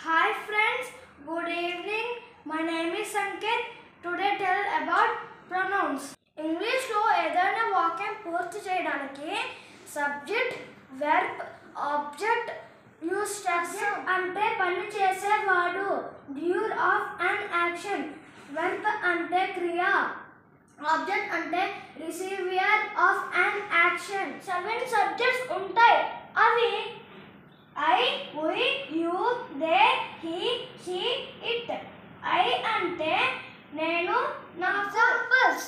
Hi friends, good evening. My name is Sanket. Today tell about pronouns. English లో ఏదైనా వాక్యం పూర్తి చేయడానికి సబ్జెక్ట్, వెర్బ్, ఆబ్జెక్ట్ యూస్ చేస్తాం. అంటే పని చేసేవాడు, డ్యూర్ ఆఫ్ అన్ యాక్షన్. వెర్బ్ అంటే క్రియ, ఆబ్జెక్ట్ అంటే రిసీవియర్ ఆఫ్ అన్ యాక్షన్. 7 సబ్జెక్ట్స్ ఉంటాయి. అవి I, we, you, they, he, she, it. I అంటే నేను, నా. Examples: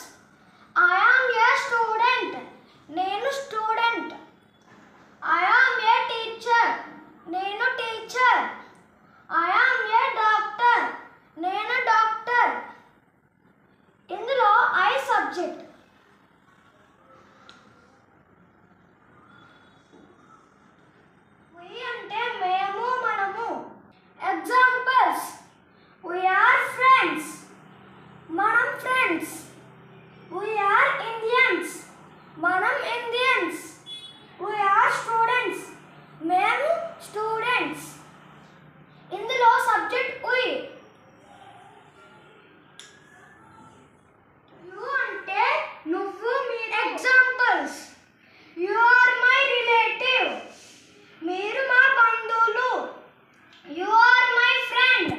I am a student. నేను student. I am a teacher. నేను teacher. I am a doctor. నేను డాక్టర్. ఇందులో I subject. Examples: we are friends. మనం friends. We are Indians. మనం Indians. We are students. మేము students. ఇందులో subject we. You అంటే నువ్వు, మీరు. Examples: you are my relative. మీరు మా బంధువులు. You are my friend.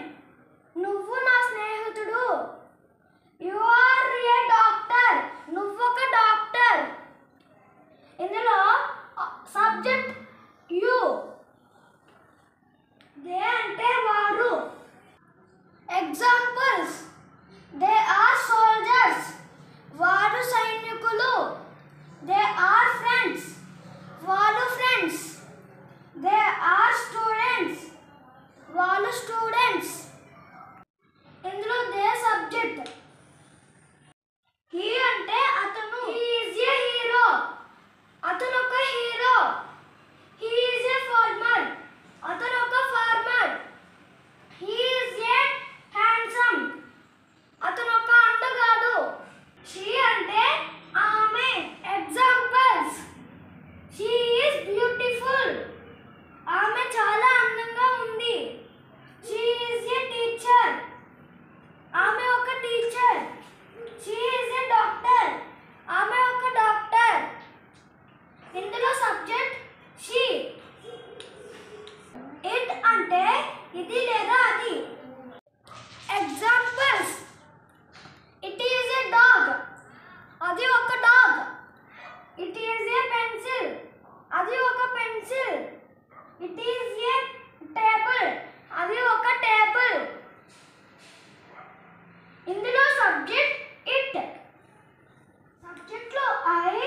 నువ్వు నా స్నేహితుడు. You are a doctor. నువ్వు ఒక డాక్టర్. ఇందులో సబ్జెక్ట్ you. They అంటే వారు. Examples: they are soldiers. వారు సైనికులు. They are friends. వాళ్ళు friends. They are students. వాళ్ళు స్టూడెంట్స్. ఇందులో దే సబ్జెక్ట్. హీ అంటే అతను. He is a hero. అతను ఒక హీరో. He is a farmer. అతను ఒక ఫార్మర్. He is a handsome. అతను ఒక అందగాడు. షీ అంటే ఆమె. Examples: she is beautiful. ఆమె చాలా అందంగా ఉంది. She is a teacher. ఆమె ఒక teacher. She is a doctor. ఆమె ఒక డాక్టర్. ఇందులో సబ్జెక్ట్ she. It అంటే ఇది లేదా అది. Examples: it is a dog. అది ఒక dog. It is a pencil. అది ఒక pencil. It is a table. అది ఒక టేబుల్. ఇందులో సబ్జెక్ట్ it. సబ్జెక్ట్లో I,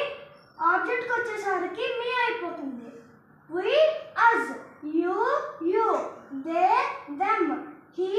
ఆబ్జెక్ట్కి వచ్చేసరికి me అయిపోతుంది. We, us. You, they, them. He,